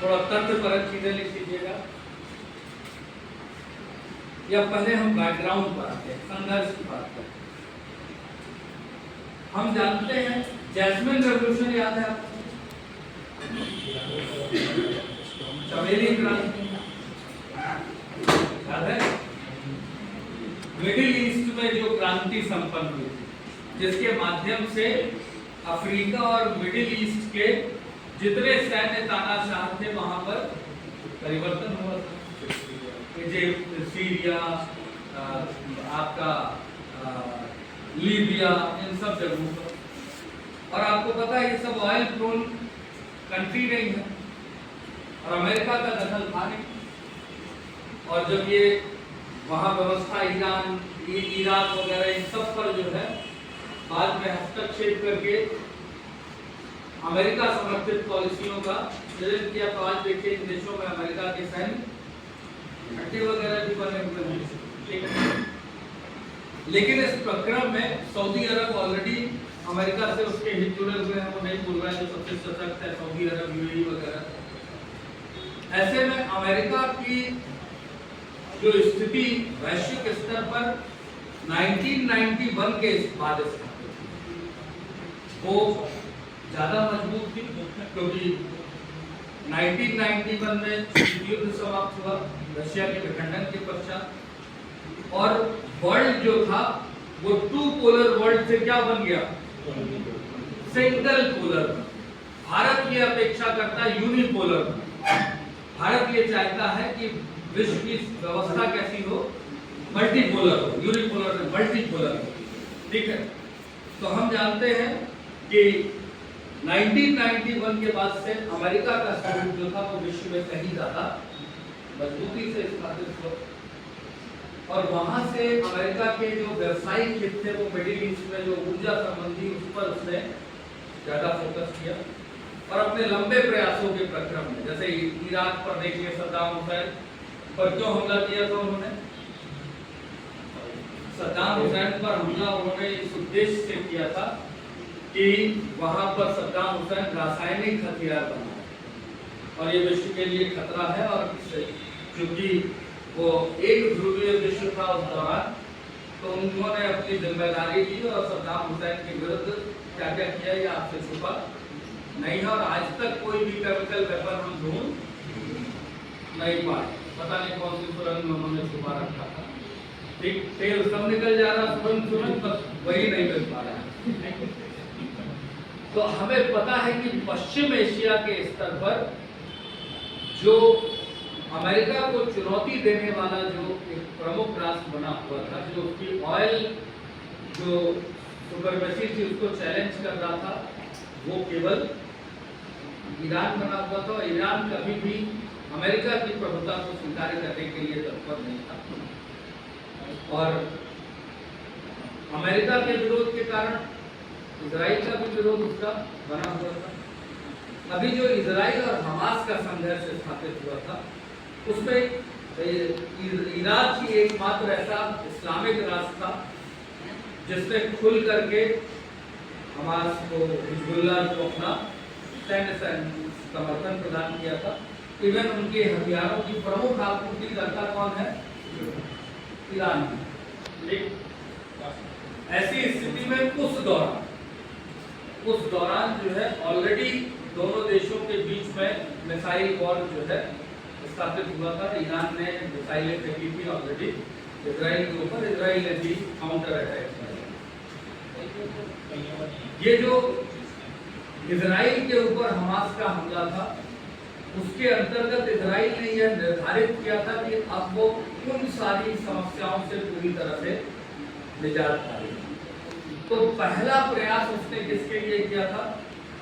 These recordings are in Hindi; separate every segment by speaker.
Speaker 1: थोड़ा तथ्यपरक चीजें लिख लीजिएगा, या पहले हम बैकग्राउंड पर आते हैं, संघर्ष की बात करते हैं। हम जानते हैं जैस्मिन रेवोल्यूशन याद है आपको, चमेली क्रांति याद है, मिडिल ईस्ट में जो क्रांति संपन्न हुई थी, जिसके माध्यम से अफ्रीका और मिडिल ईस्ट के जितने सैन्य तानाशाह थे वहां पर परिवर्तन हुआ था। इजिप्ट, सीरिया, आपका लीबिया, इन सब जगहों पर, और आपको पता है ये सब ऑयल प्रोन कंट्री नहीं है और अमेरिका का दखल था नहीं। और जब ये वहां व्यवस्था ईरान, इराक वगैरह इन सब पर जो है बाद में हस्तक्षेप करके अमेरिका समर्थित पॉलिसियों का सृजन किया, तो आज देखिए इन देशों में अमेरिका के सैन्य अड्डे वगैरह भी बने हुए हैं। लेकिन इस प्रक्रम में सऊदी अरब ऑलरेडी अमेरिका से उसके हित जुड़े हुए हैं, वो नहीं बोल रहा है, जो सबसे सशक्त है सऊदी अरब, यूएई वगैरह। ऐसे में अमेरिका की जो स्थिति वैश्विक स्तर पर 1991 के बाद वो ज्यादा मजबूत थी, क्योंकि 1991 में युद्ध समाप्त हुआ रशिया के विखंडन के पश्चात, और वर्ल्ड जो था वो टू पोलर वर्ल्ड से क्या बन गया, सिंगल पोलर। भारत ये अपेक्षा करता है यूनिपोलर। भारत ये चाहता है कि विश्व की व्यवस्था कैसी हो, मल्टीपोलर हो, यूनिपोलर से मल्टीपोलर हो, ठीक है। तो हम जानते हैं कि 1991 के बाद से अमेरिका का स्वरूप जो था वो विश्व में कहीं ज्यादा मजबूती से स्थापित हुआ, और वहां से अमेरिका के जो व्यवसायिक हित थे वो मिडिल ईस्ट में जो ऊर्जा संबंधी, उस पर उसने ज्यादा फोकस किया। और अपने लंबे प्रयासों के प्रक्रम में, जैसे इराक पर देखिए सद्दाम हुसैन पर क्यों हमला किया था उन्होंने, सद्दाम हुसैन पर हमला उन्होंने इस उद्देश्य से किया था कि वहां पर सद्दाम हुसैन रासायनिक हथियार बना और ये विश्व के लिए खतरा है। और क्योंकि वो एक ध्रुवीय विश्व था उस दौरान, तो उन्होंने अपनी जिम्मेदारी ली और सद्दाम हुसैन के विरुद्ध क्या क्या किया ये आपसे छुपा नहीं है। और आज तक कोई भी केमिकल वेपन हम ढूंढ नहीं पाए, पता नहीं कौन सी सुरंग में उन्होंने छुपा रखा था, ठीक, तेल सब निकल जा रहा, सुरंग बस वही नहीं मिल पा रहा। तो हमें पता है कि पश्चिम एशिया के स्तर पर जो अमेरिका को चुनौती देने वाला जो एक प्रमुख राष्ट्र बना हुआ था, जो उसकी ऑयल जो सुपरमेसी थी उसको चैलेंज कर रहा था, वो केवल ईरान बना हुआ था। ईरान कभी भी अमेरिका की प्रभुता को स्वीकार करने के लिए तत्पर नहीं था, और अमेरिका के विरोध के कारण इजराइल का भी विरोध उसका बना हुआ था। अभी जो इजराइल और हमास का संघर्ष स्थापित हुआ था, उसमें इराक की एकमात्र ऐसा इस्लामिक राष्ट्र था जिसने खुल करके हमास को, हिजबुल्लाह को अपना सैन्य समर्थन प्रदान किया था। इवन उनके हथियारों की प्रमुख आपूर्तिकर्ता कौन है, ईरान। ऐसी स्थिति में उस दौरान जो है ऑलरेडी दोनों देशों के बीच में मिसाइल वॉर जो है स्थापित हुआ था। ईरान ने मिसाइलें फेंकी थी ऑलरेडी इजराइल के ऊपर, इजराइल ने भी काउंटर अटैक किया। ये जो इजराइल के ऊपर हमास का हमला था, उसके अंतर्गत इजराइल ने यह निर्धारित किया था कि अब वो उन सारी समस्याओं से पूरी तरह से निजात पाएगी। तो पहला प्रयास उसने किसके लिए किया था,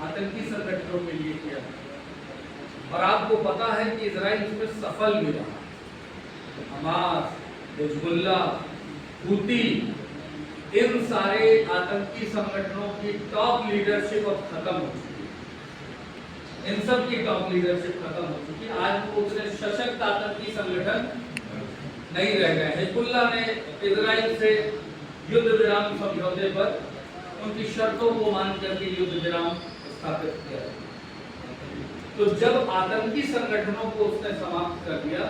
Speaker 1: आतंकी संगठनों के लिए किया था। और आपको पता है कि इजराइल उसमें सफल भी रहा। हमास, हिजबुल्लाह, हूती, इन सारे आतंकी संगठनों की टॉप लीडरशिप अब खत्म हो चुकी है। इन सब की टॉप लीडरशिप खत्म हो चुकी है। आज वो उतने सशक्त आतंकी संगठन नहीं रह गए। हिजबुल्लाह ने इजराइल से युद्ध विराम समझौते पर उनकी शर्तों को मान करके युद्ध विराम स्थापित किया। तो जब आतंकी संगठनों को उसने समाप्त कर दिया